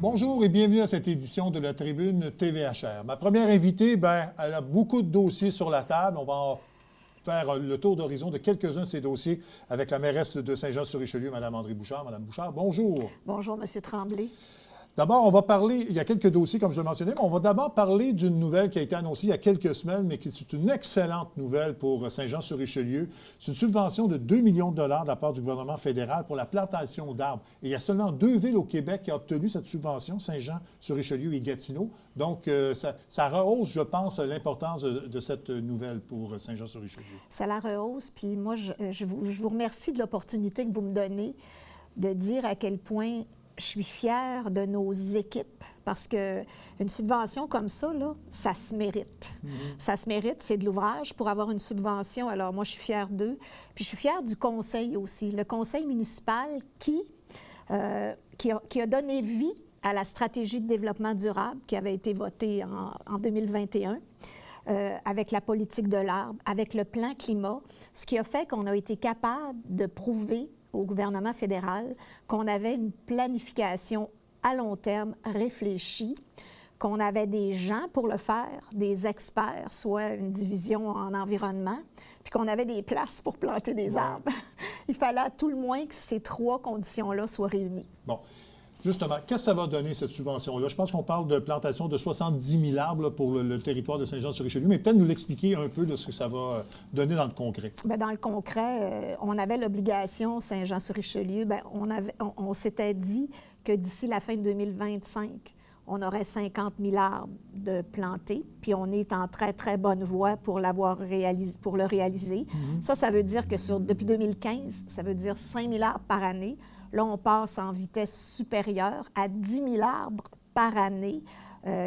Bonjour et bienvenue à cette édition de la Tribune TVHR. Ma première invitée, elle a beaucoup de dossiers sur la table. On va faire le tour d'horizon de quelques-uns de ces dossiers avec la mairesse de Saint-Jean-sur-Richelieu, Mme André Bouchard. Madame Bouchard, bonjour. Bonjour, M. Tremblay. D'abord, on va parler, il y a quelques dossiers, comme je le mentionnais, mais on va d'abord parler d'une nouvelle qui a été annoncée il y a quelques semaines, mais qui est une excellente nouvelle pour Saint-Jean-sur-Richelieu. C'est une subvention de 2 millions de dollars de la part du gouvernement fédéral pour la plantation d'arbres. Et il y a seulement 2 villes au Québec qui ont obtenu cette subvention, Saint-Jean-sur-Richelieu et Gatineau. Donc, ça rehausse, je pense, l'importance de cette nouvelle pour Saint-Jean-sur-Richelieu. Ça la rehausse, puis moi, je vous remercie de l'opportunité que vous me donnez de dire à quel point je suis fière de nos équipes parce qu'une subvention comme ça, là, ça se mérite. Ça se mérite, c'est de l'ouvrage pour avoir une subvention. Alors moi, je suis fière d'eux. Puis je suis fière du conseil aussi. Le conseil municipal qui a donné vie à la stratégie de développement durable qui avait été votée en 2021. Avec la politique de l'arbre, avec le plan climat, ce qui a fait qu'on a été capable de prouver au gouvernement fédéral qu'on avait une planification à long terme réfléchie, qu'on avait des gens pour le faire, des experts, soit une division en environnement, puis qu'on avait des places pour planter des arbres. Il fallait à tout le moins que ces trois conditions-là soient réunies. Bon. Justement, qu'est-ce que ça va donner, cette subvention-là? Je pense qu'on parle de plantation de 70 000 arbres là, pour le territoire de Saint-Jean-sur-Richelieu, mais peut-être nous l'expliquer un peu de ce que ça va donner dans le concret. Bien, dans le concret, on avait l'obligation, Saint-Jean-sur-Richelieu, on s'était dit que d'ici la fin de 2025, on aurait 50 000 arbres de plantés, puis on est en très, très bonne voie pour le réaliser. Ça veut dire que depuis 2015, ça veut dire 5 000 arbres par année. Là, on passe en vitesse supérieure à 10 000 arbres par année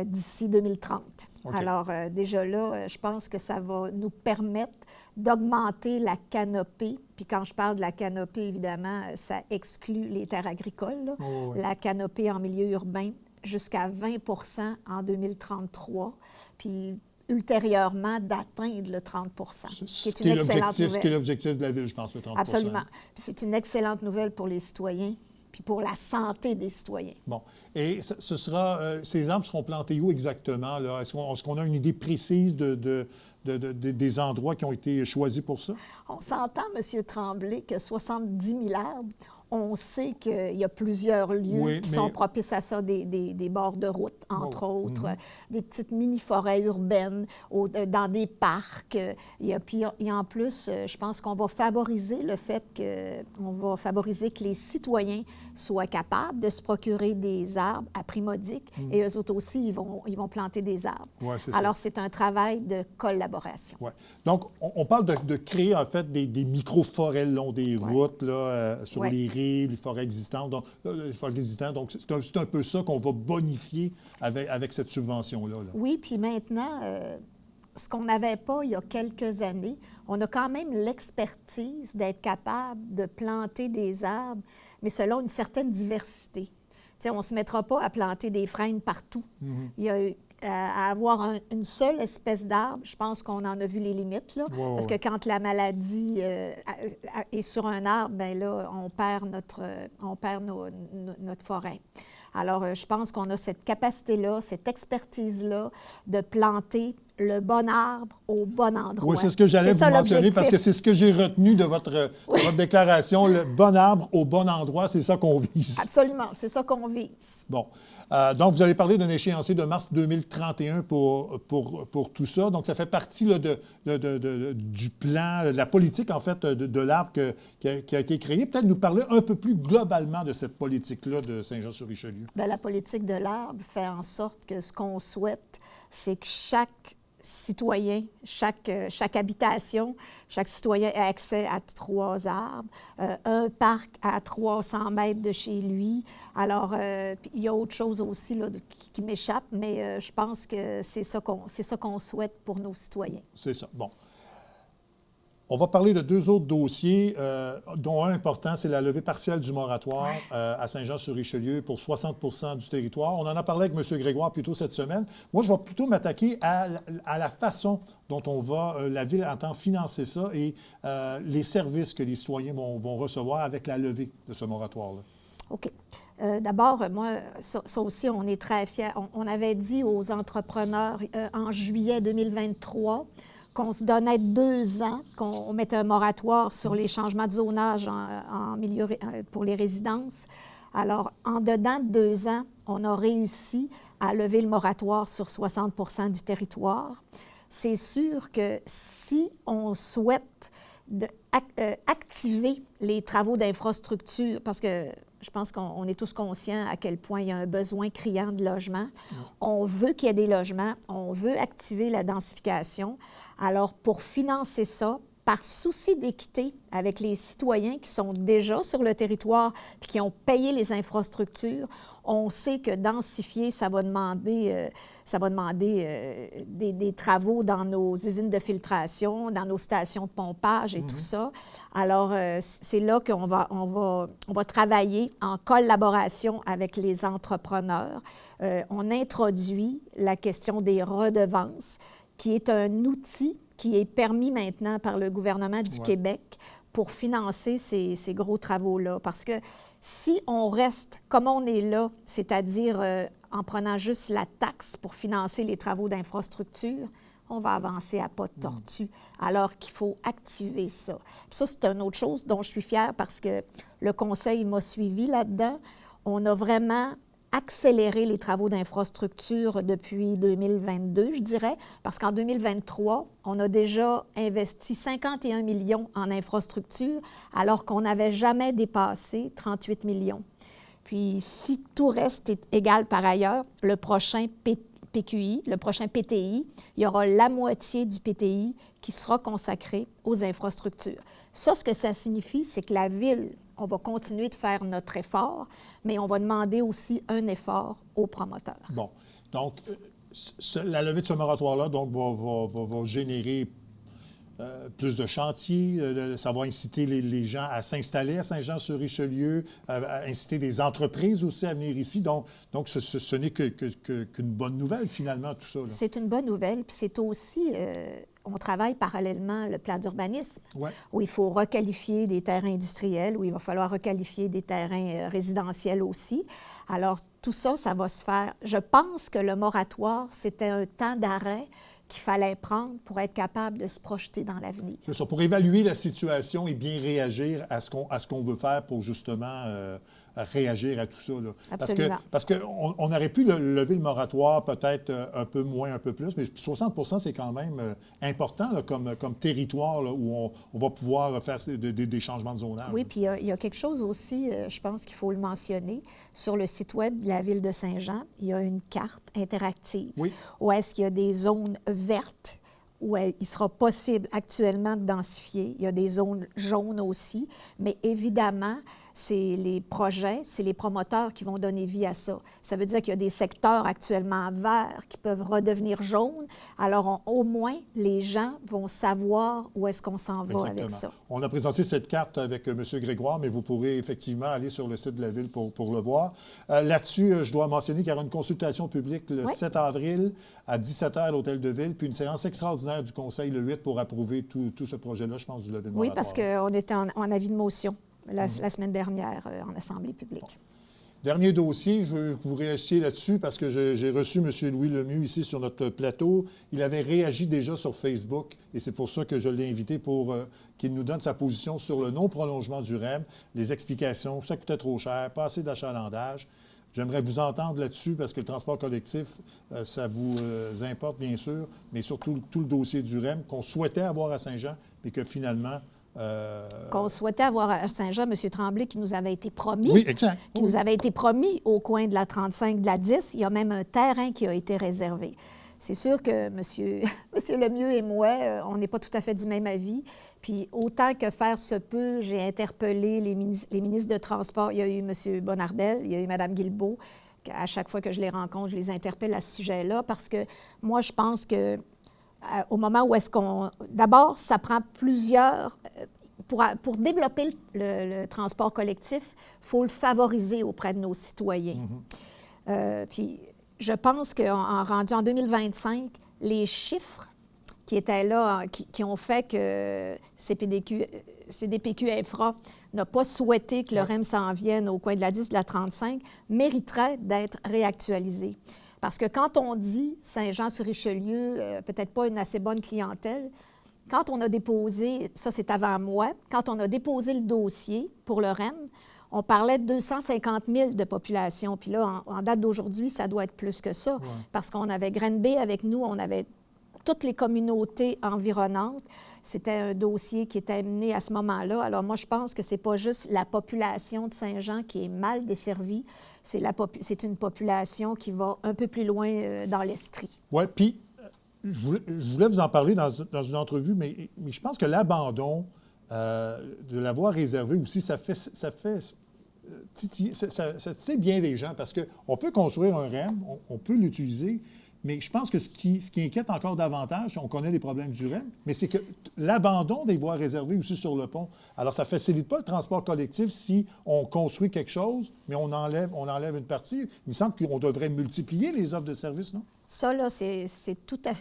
d'ici 2030. Okay. Alors, déjà là, je pense que ça va nous permettre d'augmenter la canopée. Puis quand je parle de la canopée, évidemment, ça exclut les terres agricoles. La canopée en milieu urbain jusqu'à 20 en 2033. Puis ultérieurement d'atteindre le 30 ce qui est une excellente nouvelle. Ce qui est l'objectif de la Ville, je pense, le 30 Absolument. Puis c'est une excellente nouvelle pour les citoyens puis pour la santé des citoyens. Bon. Et ces arbres seront plantés où exactement? Là? Est-ce qu'on a une idée précise des endroits qui ont été choisis pour ça? On s'entend, M. Tremblay, que 70 000 arbres, on sait qu'il y a plusieurs lieux qui sont propices à ça, des bords de route, entre autres, des petites mini-forêts urbaines, dans des parcs. Puis en plus, je pense qu'on va favoriser le fait que les citoyens soient capables de se procurer des arbres à prix modique et eux autres aussi, ils vont planter des arbres. Ouais, alors, c'est un travail de collaboration. Ouais. Donc, on parle de créer, en fait, des micro-forêts le long des routes, là, sur les rives, les forêts existantes. Donc, c'est un peu ça qu'on va bonifier avec cette subvention-là. Là. Oui, puis maintenant, ce qu'on n'avait pas il y a quelques années, on a quand même l'expertise d'être capable de planter des arbres, mais selon une certaine diversité. T'sais, on ne se mettra pas à planter des frênes partout. Il y a à avoir une seule espèce d'arbre, je pense qu'on en a vu les limites, là, parce que quand la maladie est sur un arbre, bien là, on perd notre forêt. Alors, je pense qu'on a cette capacité-là, cette expertise-là de planter le bon arbre au bon endroit. Oui, c'est ce que j'allais vous mentionner parce que c'est ce que j'ai retenu de votre déclaration. Le bon arbre au bon endroit, c'est ça qu'on vise. Absolument, c'est ça qu'on vise. Bon. Donc, vous avez parlé d'un échéancier de mars 2031 pour tout ça. Donc, ça fait partie là, du plan, de la politique, en fait, de l'arbre qui a été créé. Peut-être nous parler un peu plus globalement de cette politique-là de Saint-Jean-sur-Richelieu. Bien, la politique de l'arbre fait en sorte que ce qu'on souhaite, c'est que chaque citoyen, chaque habitation, chaque citoyen a accès à 3 arbres, un parc à 300 mètres de chez lui. Alors, il y a autre chose aussi là, qui m'échappe, mais je pense que c'est ça qu'on souhaite pour nos citoyens. C'est ça. Bon. On va parler de 2 autres dossiers, dont un important, c'est la levée partielle du moratoire à Saint-Jean-sur-Richelieu pour 60 du territoire. On en a parlé avec M. Grégoire plus tôt cette semaine. Moi, je vais plutôt m'attaquer à la façon dont la Ville entend financer ça et les services que les citoyens vont recevoir avec la levée de ce moratoire-là. OK. D'abord, moi, ça aussi, on est très fiers. On avait dit aux entrepreneurs en juillet 2023 qu'on se donnait 2 ans, qu'on mettait un moratoire sur les changements de zonage pour les résidences. Alors, en dedans de 2 ans, on a réussi à lever le moratoire sur 60 du territoire. C'est sûr que si on souhaite activer les travaux d'infrastructure, parce que je pense qu'on est tous conscients à quel point il y a un besoin criant de logements. On veut qu'il y ait des logements, on veut activer la densification. Alors, pour financer ça, par souci d'équité avec les citoyens qui sont déjà sur le territoire et qui ont payé les infrastructures, on sait que densifier, ça va demander des travaux dans nos usines de filtration, dans nos stations de pompage et tout ça. Alors, c'est là qu'on va travailler en collaboration avec les entrepreneurs. On introduit la question des redevances, qui est un outil qui est permis maintenant par le gouvernement du Québec pour financer ces gros travaux-là. Parce que si on reste comme on est là, c'est-à-dire en prenant juste la taxe pour financer les travaux d'infrastructure, on va avancer à pas de tortue, alors qu'il faut activer ça. Puis ça, c'est une autre chose dont je suis fière parce que le Conseil m'a suivi là-dedans. On a vraiment accéléré les travaux d'infrastructure depuis 2022, je dirais, parce qu'en 2023, on a déjà investi 51 millions en infrastructure, alors qu'on n'avait jamais dépassé 38 millions. Puis, si tout reste égal par ailleurs, le prochain PQI, le prochain PTI, il y aura la moitié du PTI qui sera consacré aux infrastructures. Ça, ce que ça signifie, c'est que la Ville, on va continuer de faire notre effort, mais on va demander aussi un effort aux promoteurs. Bon. Donc, la levée de ce moratoire-là va générer plus de chantiers, ça va inciter les gens à s'installer à Saint-Jean-sur-Richelieu, à inciter des entreprises aussi à venir ici. Donc ce n'est qu'une bonne nouvelle, finalement, tout ça. C'est une bonne nouvelle, puis c'est aussi... on travaille parallèlement le plan d'urbanisme, où il faut requalifier des terrains industriels, où il va falloir requalifier des terrains résidentiels aussi. Alors, tout ça, ça va se faire. Je pense que le moratoire, c'était un temps d'arrêt qu'il fallait prendre pour être capable de se projeter dans l'avenir. C'est ça, pour évaluer la situation et bien réagir à ce qu'on veut faire pour justement réagir à tout ça. Là. Absolument. Parce qu'on aurait pu lever le moratoire peut-être un peu moins, un peu plus, mais 60 % c'est quand même important là, comme territoire là, où on va pouvoir faire des changements de zonage. Oui, puis il y a quelque chose aussi, je pense qu'il faut le mentionner. Sur le site web de la Ville de Saint-Jean, il y a une carte interactive où est-ce qu'il y a des zones vertes où il sera possible actuellement de densifier. Il y a des zones jaunes aussi, mais évidemment, c'est les projets, c'est les promoteurs qui vont donner vie à ça. Ça veut dire qu'il y a des secteurs actuellement verts qui peuvent redevenir jaunes. Alors, au moins, les gens vont savoir où est-ce qu'on s'en va avec ça. On a présenté cette carte avec M. Grégoire, mais vous pourrez effectivement aller sur le site de la Ville pour le voir. Là-dessus, je dois mentionner qu'il y aura une consultation publique le 7 avril à 17h à l'Hôtel de Ville, puis une séance extraordinaire du Conseil le 8 pour approuver tout ce projet-là, je pense, du lever de moratoire. Oui, parce qu'on était en avis de motion la semaine dernière en Assemblée publique. Bon. Dernier dossier, je veux que vous réagissiez là-dessus parce que j'ai reçu M. Louis Lemieux ici sur notre plateau. Il avait réagi déjà sur Facebook et c'est pour ça que je l'ai invité pour qu'il nous donne sa position sur le non-prolongement du REM, les explications, ça coûtait trop cher, pas assez d'achalandage. J'aimerais vous entendre là-dessus parce que le transport collectif, ça vous importe bien sûr, mais surtout tout le dossier du REM qu'on souhaitait avoir à Saint-Jean, mais que finalement... Qu'on souhaitait avoir à Saint-Jean, M. Tremblay, qui nous avait été promis. Oui, exact. Qui nous avait été promis au coin de la 35, de la 10. Il y a même un terrain qui a été réservé. C'est sûr que M. Lemieux et moi, on n'est pas tout à fait du même avis. Puis autant que faire se peut, j'ai interpellé les ministres de Transport. Il y a eu M. Bonnardel, il y a eu Mme Guilbeault. À chaque fois que je les rencontre, je les interpelle à ce sujet-là parce que moi, je pense que au moment où est-ce qu'on... D'abord, ça prend plusieurs... Pour développer le transport collectif, il faut le favoriser auprès de nos citoyens. Puis je pense qu'en rendu en 2025, les chiffres qui étaient là, qui ont fait que CDPQ Infra n'a pas souhaité que le REM s'en vienne au coin de la 10 et de la 35, mériterait d'être réactualisé. Parce que quand on dit Saint-Jean-sur-Richelieu, peut-être pas une assez bonne clientèle, quand on a déposé, ça c'est avant moi, quand on a déposé le dossier pour le REM, on parlait de 250 000 de population. Puis là, en date d'aujourd'hui, ça doit être plus que ça. Parce qu'on avait Granby avec nous, on avait toutes les communautés environnantes. C'était un dossier qui était mené à ce moment-là. Alors moi, je pense que ce n'est pas juste la population de Saint-Jean qui est mal desservie, c'est une population qui va un peu plus loin dans l'Estrie. Oui, puis je voulais vous en parler dans une entrevue, mais je pense que l'abandon de la voie réservée aussi, ça titille bien des gens parce qu'on peut construire un REM, on peut l'utiliser, mais je pense que ce qui inquiète encore davantage, on connaît les problèmes du REM, mais c'est que l'abandon des voies réservées aussi sur le pont, alors ça ne facilite pas le transport collectif si on construit quelque chose, mais on enlève une partie. Il me semble qu'on devrait multiplier les offres de services, non? Ça, là,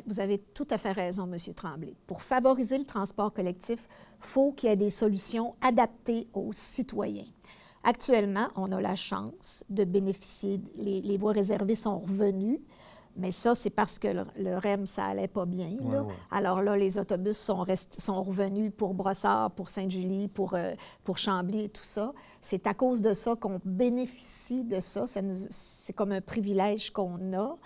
vous avez tout à fait raison, M. Tremblay. Pour favoriser le transport collectif, il faut qu'il y ait des solutions adaptées aux citoyens. Actuellement, on a la chance de bénéficier, les voies réservées sont revenues, mais ça, c'est parce que le REM, ça allait pas bien. Là. Ouais. Alors là, les autobus sont revenus pour Brossard, pour Sainte-Julie, pour Chambly et tout ça. C'est à cause de ça qu'on bénéficie de ça. C'est comme un privilège qu'on a,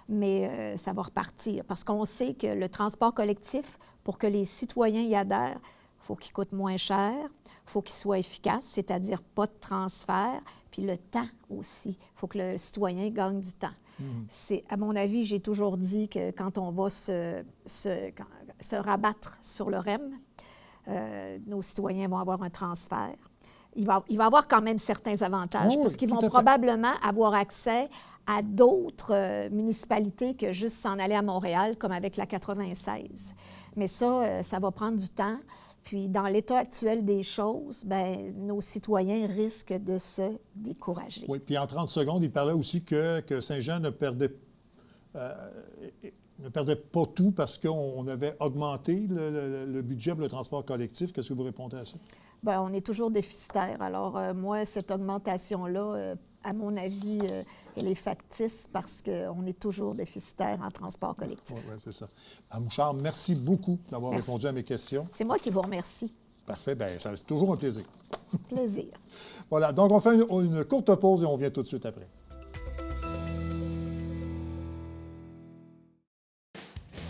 mais ça va repartir. Parce qu'on sait que le transport collectif, pour que les citoyens y adhèrent, il faut qu'il coûte moins cher, il faut qu'il soit efficace, c'est-à-dire pas de transfert, puis le temps aussi. Il faut que le citoyen gagne du temps. C'est, à mon avis, j'ai toujours dit que quand on va se rabattre sur le REM, nos citoyens vont avoir un transfert. Il va avoir quand même certains avantages parce qu'ils vont probablement avoir accès à d'autres municipalités que juste s'en aller à Montréal, comme avec la 96. Mais ça va prendre du temps. Puis, dans l'état actuel des choses, bien, nos citoyens risquent de se décourager. Oui, puis en 30 secondes, il parlait aussi que Saint-Jean ne perdait pas tout parce qu'on avait augmenté le budget pour le transport collectif. Qu'est-ce que vous répondez à ça? Bien, on est toujours déficitaire. Alors, moi, cette augmentation-là, à mon avis, elle est factice parce qu'on est toujours déficitaire en transport collectif. Oui, c'est ça. Mme Mouchard, merci beaucoup d'avoir répondu à mes questions. C'est moi qui vous remercie. Parfait. Bien, c'est toujours un plaisir. Plaisir. Voilà. Donc, on fait une courte pause et on vient tout de suite après.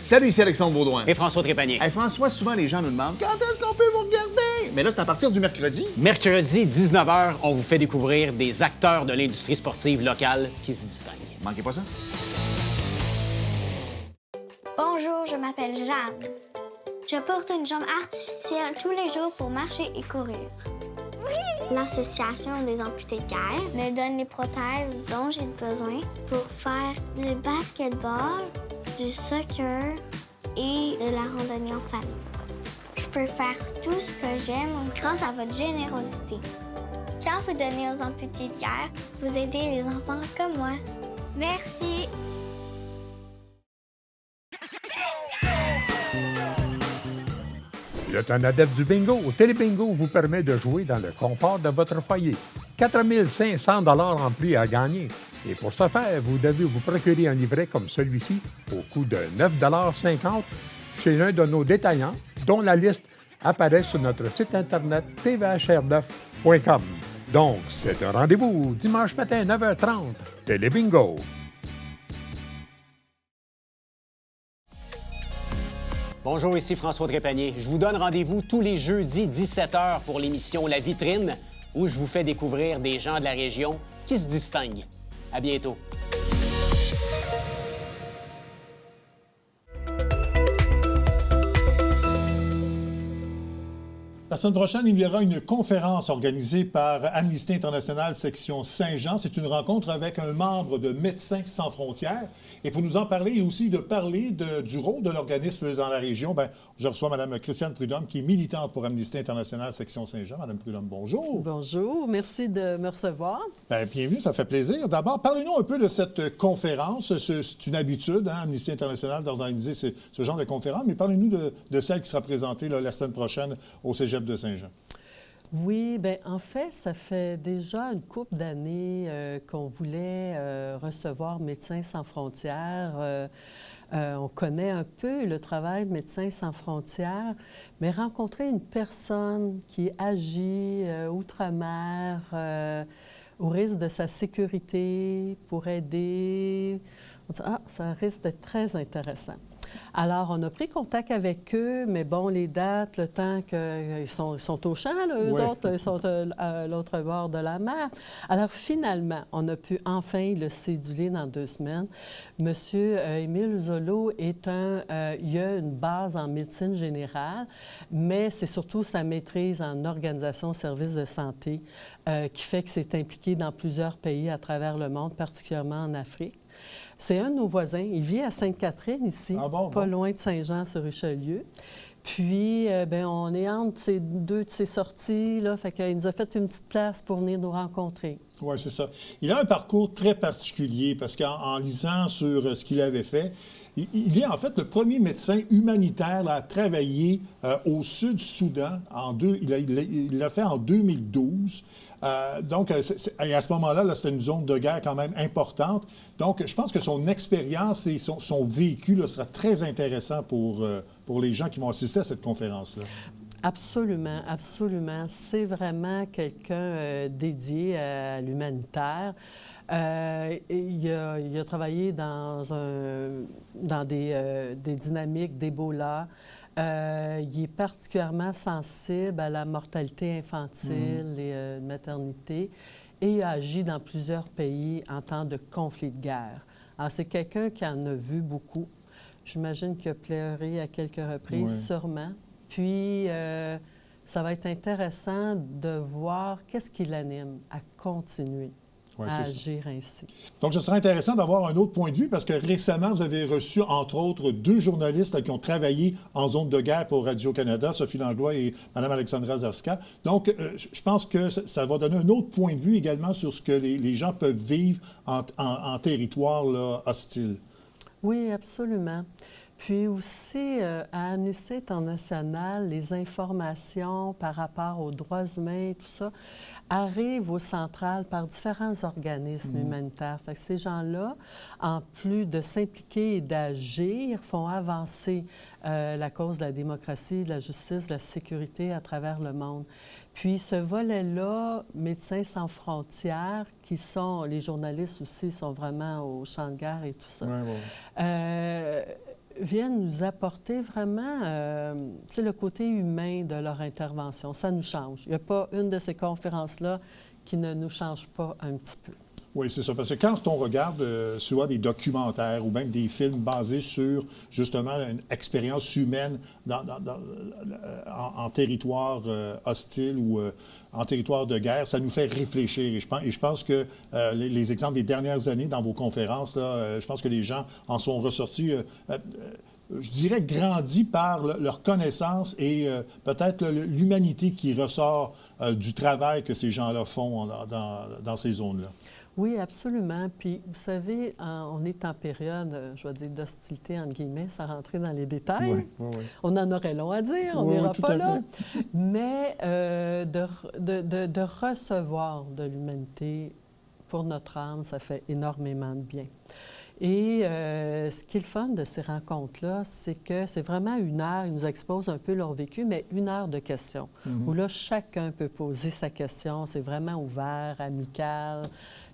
Salut, ici Alexandre Baudouin. Et François Trépanier. Hey, François, souvent les gens nous demandent quand est-ce qu'on peut vous regarder? Mais là, c'est à partir du mercredi. Mercredi, 19h, on vous fait découvrir des acteurs de l'industrie sportive locale qui se distinguent. Manquez pas ça. Bonjour, je m'appelle Jeanne. Je porte une jambe artificielle tous les jours pour marcher et courir. L'Association des amputés de guerre me donne les prothèses dont j'ai besoin pour faire du basketball, du soccer et de la randonnée en famille. Je peux faire tout ce que j'aime grâce à votre générosité. Quand vous donnez aux amputés de guerre, vous aidez les enfants comme moi. Merci! Vous êtes un adepte du bingo? Télébingo vous permet de jouer dans le confort de votre foyer. 4 500 $ en prix à gagner. Et pour ce faire, vous devez vous procurer un livret comme celui-ci au coût de 9,50 $ chez un de nos détaillants, dont la liste apparaît sur notre site internet tvhr9.com. Donc, c'est un rendez-vous dimanche matin 9h30. Télébingo. Bonjour, ici François Trépanier. Je vous donne rendez-vous tous les jeudis 17h pour l'émission La Vitrine, où je vous fais découvrir des gens de la région qui se distinguent. À bientôt. La semaine prochaine, il y aura une conférence organisée par Amnesty International section Saint-Jean. C'est une rencontre avec un membre de Médecins sans frontières. Et pour nous en parler et aussi de parler du rôle de l'organisme dans la région, je reçois Mme Christiane Prudhomme, qui est militante pour Amnesty International section Saint-Jean. Mme Prudhomme, bonjour. Bonjour, merci de me recevoir. Bienvenue, ça fait plaisir. D'abord, parlez-nous un peu de cette conférence. C'est une habitude, Amnesty International, d'organiser ce genre de conférence, mais parlez-nous de celle qui sera présentée la semaine prochaine au Cégep de Saint-Jean. Oui, bien, en fait, ça fait déjà une couple d'années qu'on voulait recevoir Médecins sans frontières. On connaît un peu le travail de Médecins sans frontières, mais rencontrer une personne qui agit outre-mer au risque de sa sécurité pour aider, on dit, ça risque d'être très intéressant. Alors, on a pris contact avec eux, mais bon, les dates, le temps qu'ils sont au champ, là, eux autres, ils sont à l'autre bord de la mer. Alors, finalement, on a pu enfin le céduler dans 2 semaines. Monsieur Émile Zolo il a une base en médecine générale, mais c'est surtout sa maîtrise en organisation services de santé qui fait que c'est impliqué dans plusieurs pays à travers le monde, particulièrement en Afrique. C'est un de nos voisins. Il vit à Sainte-Catherine, ici, pas loin de Saint-Jean-sur-Richelieu. Puis, on est entre ces 2 de ses sorties, là, fait qu'il nous a fait une petite place pour venir nous rencontrer. Oui, c'est ça. Il a un parcours très particulier parce qu'en lisant sur ce qu'il avait fait, il est en fait le premier médecin humanitaire à travailler au Sud-Soudan. Il l'a fait en 2012. Donc, à ce moment-là, c'était une zone de guerre quand même importante. Donc, je pense que son expérience et son vécu là, sera très intéressant pour les gens qui vont assister à cette conférence-là. Absolument, absolument. C'est vraiment quelqu'un dédié à l'humanitaire. Il a travaillé dans des dynamiques d'Ebola. Il est particulièrement sensible à la mortalité infantile et maternité et il a agi dans plusieurs pays en temps de conflit de guerre. Alors, c'est quelqu'un qui en a vu beaucoup. J'imagine qu'il a pleuré à quelques reprises, sûrement. Puis, ça va être intéressant de voir qu'est-ce qui l'anime à continuer à agir ainsi. Donc, ce sera intéressant d'avoir un autre point de vue parce que récemment, vous avez reçu, entre autres, 2 journalistes qui ont travaillé en zone de guerre pour Radio-Canada, Sophie Langlois et Mme Alexandra Zaska. Donc, je pense que ça va donner un autre point de vue également sur ce que les gens peuvent vivre en territoire là, hostile. Oui, absolument. Puis aussi, à Amnesty International, les informations par rapport aux droits humains, tout ça, arrivent aux centrales par différents organismes humanitaires. Fait que ces gens-là, en plus de s'impliquer et d'agir, font avancer la cause de la démocratie, de la justice, de la sécurité à travers le monde. Puis ce volet-là, Médecins sans frontières, qui sont, les journalistes aussi, sont vraiment au champ de guerre et tout ça, viennent nous apporter vraiment le côté humain de leur intervention. Ça nous change. Il n'y a pas une de ces conférences-là qui ne nous change pas un petit peu. Oui, c'est ça. Parce que quand on regarde souvent des documentaires ou même des films basés sur, justement, une expérience humaine en territoire hostile ou en territoire de guerre, ça nous fait réfléchir. Et je pense que les exemples des dernières années dans vos conférences, là, je pense que les gens en sont ressortis, je dirais, grandis par leur connaissance et peut-être l'humanité qui ressort du travail que ces gens-là font dans ces zones-là. Oui, absolument. Puis, vous savez, on est en période, je vais dire, d'hostilité, entre guillemets, sans rentrer dans les détails. Oui. On en aurait long à dire, on n'ira pas là. Mais de recevoir de l'humanité pour notre âme, ça fait énormément de bien. Et ce qui est le fun de ces rencontres-là, c'est que c'est vraiment 1 heure, ils nous exposent un peu leur vécu, mais 1 heure de questions, où là, chacun peut poser sa question. C'est vraiment ouvert, amical.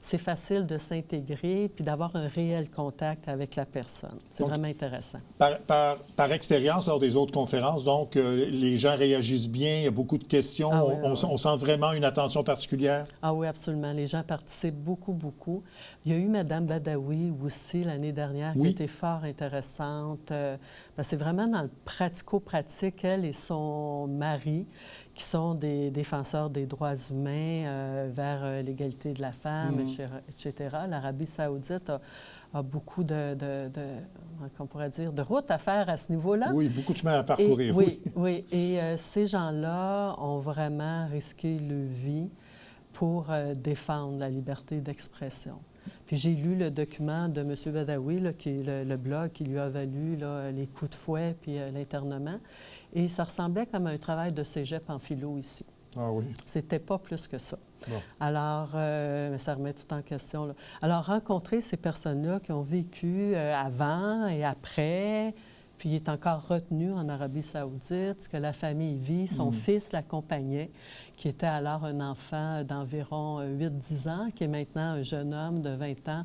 C'est facile de s'intégrer puis d'avoir un réel contact avec la personne. C'est vraiment intéressant. Par expérience, lors des autres conférences, donc, les gens réagissent bien, il y a beaucoup de questions. On sent vraiment une attention particulière? Ah oui, absolument. Les gens participent beaucoup, beaucoup. Il y a eu Mme Badawi aussi l'année dernière qui était fort intéressante. C'est vraiment dans le pratico-pratique, elle et son mari, qui sont des défenseurs des droits humains vers l'égalité de la femme, etc. L'Arabie saoudite a beaucoup qu'on pourrait dire, de route à faire à ce niveau-là. Oui, beaucoup de chemin à parcourir. Oui. Et ces gens-là ont vraiment risqué leur vie pour défendre la liberté d'expression. Puis j'ai lu le document de M. Badawi, là, qui est le blog qui lui a valu là, les coups de fouet puis l'internement. Et ça ressemblait comme un travail de cégep en philo ici. Ah oui. C'était pas plus que ça. Bon. Alors, ça remet tout en question, là. Alors, rencontrer ces personnes-là qui ont vécu avant et après, puis il est encore retenu en Arabie saoudite, ce que la famille vit, son fils l'accompagnait, qui était alors un enfant d'environ 8-10 ans, qui est maintenant un jeune homme de 20 ans,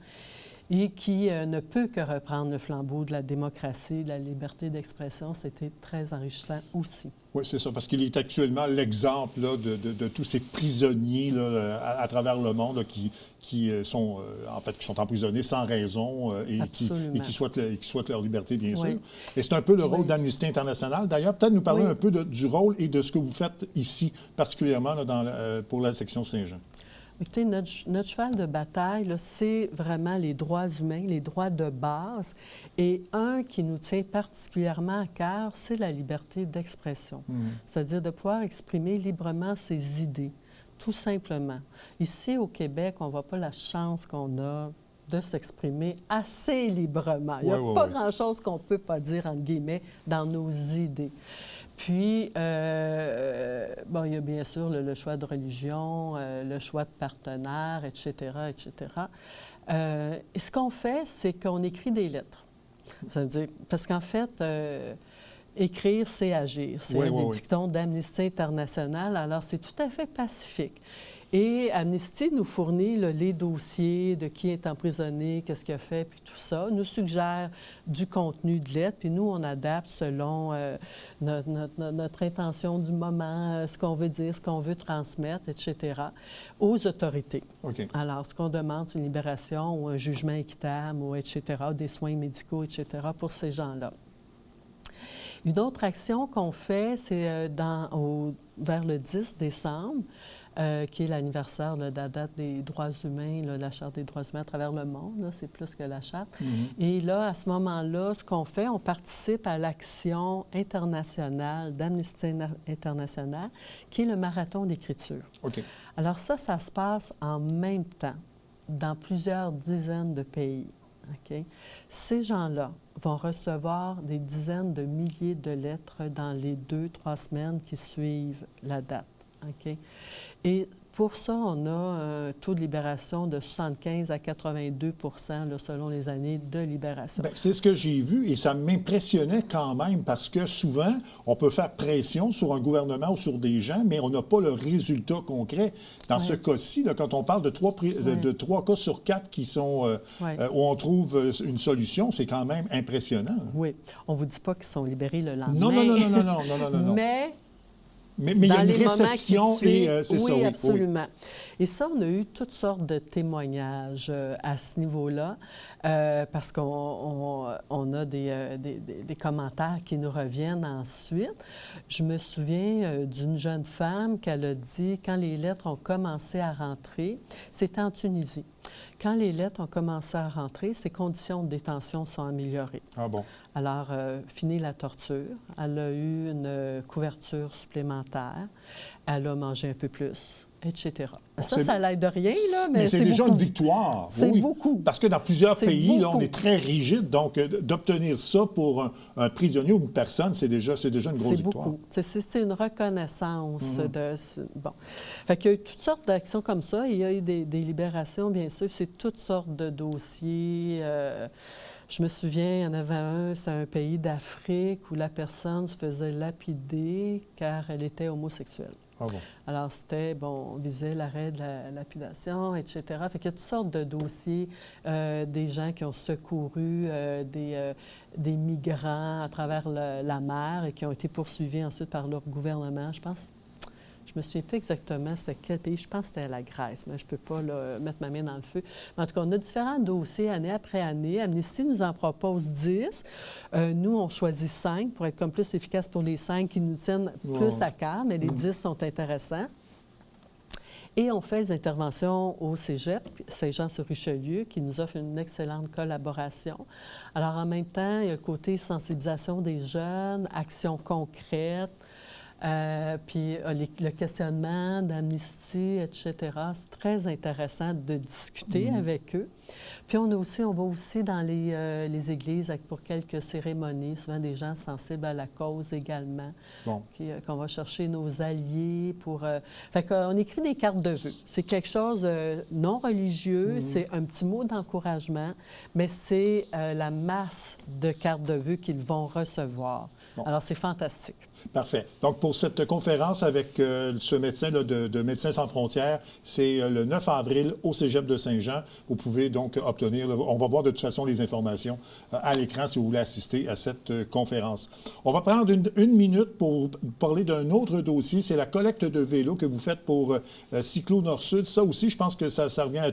et qui ne peut que reprendre le flambeau de la démocratie, de la liberté d'expression. C'était très enrichissant aussi. Oui, c'est ça, parce qu'il est actuellement l'exemple là, de tous ces prisonniers là, à travers le monde là, qui sont emprisonnés sans raison et qui souhaitent leur liberté, bien sûr. Et c'est un peu le rôle d'Amnesty International. D'ailleurs, peut-être nous parler un peu du rôle et de ce que vous faites ici, particulièrement là, pour la section Saint-Jean. Écoutez, notre cheval de bataille, c'est vraiment les droits humains, les droits de base. Et un qui nous tient particulièrement à cœur, c'est la liberté d'expression. C'est-à-dire de pouvoir exprimer librement ses idées, tout simplement. Ici, au Québec, on ne voit pas la chance qu'on a de s'exprimer assez librement. Il n'y a pas grand-chose qu'on ne peut pas dire, entre guillemets, dans nos idées. Puis, il y a bien sûr le choix de religion, le choix de partenaire, etc., etc. Et ce qu'on fait, c'est qu'on écrit des lettres. Ça veut dire, parce qu'en fait, écrire, c'est agir. C'est un des dictons d'Amnesty International. Alors, c'est tout à fait pacifique. Et Amnesty nous fournit les dossiers de qui est emprisonné, qu'est-ce qu'il a fait, puis tout ça, nous suggère du contenu de lettre, puis nous, on adapte selon notre intention du moment, ce qu'on veut dire, ce qu'on veut transmettre, etc., aux autorités. Okay. Alors, ce qu'on demande, c'est une libération ou un jugement équitable, ou etc., des soins médicaux, etc., pour ces gens-là. Une autre action qu'on fait, c'est vers le 10 décembre, qui est l'anniversaire de la date des droits humains, là, la Charte des droits humains à travers le monde. C'est plus que la Charte. Et là, à ce moment-là, ce qu'on fait, on participe à l'action internationale d'Amnesty International, qui est le marathon d'écriture. Okay. Alors ça se passe en même temps dans plusieurs dizaines de pays. Okay? Ces gens-là vont recevoir des dizaines de milliers de lettres dans les 2-3 semaines qui suivent la date. Okay? Et pour ça, on a un taux de libération de 75 à 82 là, selon les années de libération. Bien, c'est ce que j'ai vu et ça m'impressionnait quand même parce que souvent, on peut faire pression sur un gouvernement ou sur des gens, mais on n'a pas le résultat concret. Dans ce cas-ci, là, quand on parle de 3 cas sur 4 qui sont, où on trouve une solution, c'est quand même impressionnant. Oui. On ne vous dit pas qu'ils sont libérés le lendemain. Non. Mais il y a une réception et c'est ça. Oui, absolument. Et ça, on a eu toutes sortes de témoignages à ce niveau-là parce qu'on a des commentaires qui nous reviennent ensuite. Je me souviens d'une jeune femme qu'elle a dit, quand les lettres ont commencé à rentrer, c'était en Tunisie. Quand les lettres ont commencé à rentrer, ses conditions de détention sont améliorées. Ah bon? Alors, fini la torture. Elle a eu une couverture supplémentaire. Elle a mangé un peu plus, etc. Ça l'aide de rien, là, mais c'est déjà une victoire. C'est beaucoup. Parce que dans plusieurs pays, là, on est très rigide. Donc, d'obtenir ça pour un prisonnier ou une personne, c'est déjà une grosse victoire. C'est une reconnaissance de... Bon. Fait qu'il y a eu toutes sortes d'actions comme ça. Il y a eu des libérations, bien sûr. C'est toutes sortes de dossiers. Je me souviens, il y en avait un, c'était un pays d'Afrique où la personne se faisait lapider car elle était homosexuelle. Ah bon. Alors, c'était, on visait l'arrêt de la lapidation, etc. Fait qu'il y a toutes sortes de dossiers, des gens qui ont secouru des migrants à travers la mer et qui ont été poursuivis ensuite par leur gouvernement. Je pense Je me souviens plus exactement c'était quel pays. Je pense que c'était la Grèce, mais je ne peux pas là, mettre ma main dans le feu. Mais en tout cas, on a différents dossiers année après année. Amnesty nous en propose 10. Nous, on choisit 5 pour être comme plus efficace pour les 5 qui nous tiennent plus à cœur, mais les 10 sont intéressants. Et on fait les interventions au Cégep, Saint-Jean-sur-Richelieu, qui nous offre une excellente collaboration. Alors, en même temps, il y a le côté sensibilisation des jeunes, actions concrètes, puis le questionnement d'Amnesty, etc. C'est très intéressant de discuter avec eux. Puis on va aussi dans les églises pour quelques cérémonies, souvent des gens sensibles à la cause également. Bon. Puis qu'on va chercher nos alliés pour... Fait qu'on écrit des cartes de vœux. C'est quelque chose non religieux, c'est un petit mot d'encouragement, mais c'est la masse de cartes de vœux qu'ils vont recevoir. Bon. Alors, c'est fantastique. Parfait. Donc, pour cette conférence avec ce médecin là, de Médecins sans frontières, c'est le 9 avril au Cégep de Saint-Jean. Vous pouvez donc obtenir, on va voir de toute façon les informations à l'écran si vous voulez assister à cette conférence. On va prendre une minute pour vous parler d'un autre dossier. C'est la collecte de vélos que vous faites pour Cyclo Nord-Sud. Ça aussi, je pense que ça revient à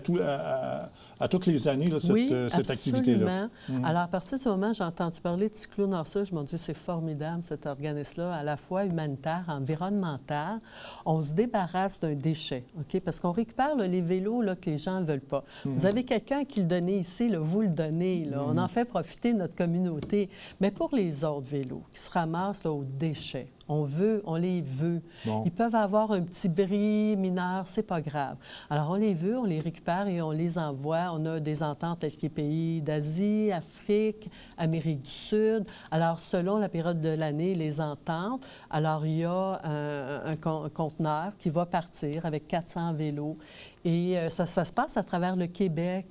toutes les années, là, cette activité-là. Alors, à partir du moment où j'ai entendu parler de Cyclo Nord-Sud, je me dis c'est formidable, cet organisme-là, à la fois humanitaire, environnemental. On se débarrasse d'un déchet, OK? Parce qu'on récupère là, les vélos là, que les gens ne veulent pas. Vous avez quelqu'un qui le donnait ici, là, vous le donnez. Là. On en fait profiter notre communauté. Mais pour les autres vélos qui se ramassent là, aux déchets, on les veut. Bon. Ils peuvent avoir un petit bris mineur, c'est pas grave. Alors, on les veut, on les récupère et on les envoie. On a des ententes avec les pays d'Asie, Afrique, Amérique du Sud. Alors, selon la période de l'année, les ententes, alors il y a un conteneur qui va partir avec 400 vélos. Et ça se passe à travers le Québec,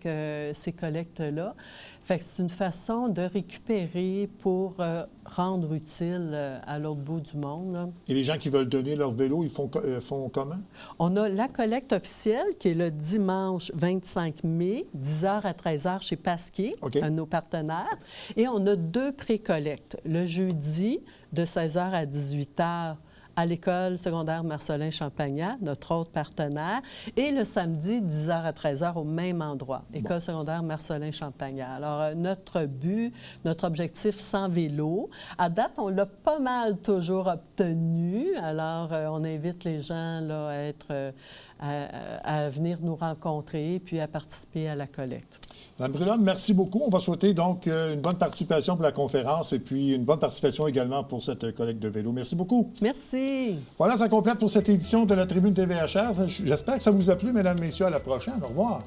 ces collectes-là. Fait que c'est une façon de récupérer pour rendre utile à l'autre bout du monde. Là. Et les gens qui veulent donner leur vélo, ils font comment? On a la collecte officielle qui est le dimanche 25 mai, 10h à 13h chez Pasquier, un de nos partenaires. Et on a 2 pré-collectes. Le jeudi, de 16h à 18h, à l'École secondaire Marcelin-Champagnat, notre autre partenaire, et le samedi, 10h à 13h, au même endroit, École secondaire Marcelin-Champagnat. Alors, notre but, notre objectif, 100 vélos. À date, on l'a pas mal toujours obtenu. Alors, on invite les gens là, à venir nous rencontrer puis à participer à la collecte. Mme Prudhomme, merci beaucoup. On va souhaiter donc une bonne participation pour la conférence et puis une bonne participation également pour cette collecte de vélos. Merci beaucoup. Merci. Voilà, ça complète pour cette édition de la Tribune TVHR. J'espère que ça vous a plu, mesdames, messieurs. À la prochaine. Au revoir.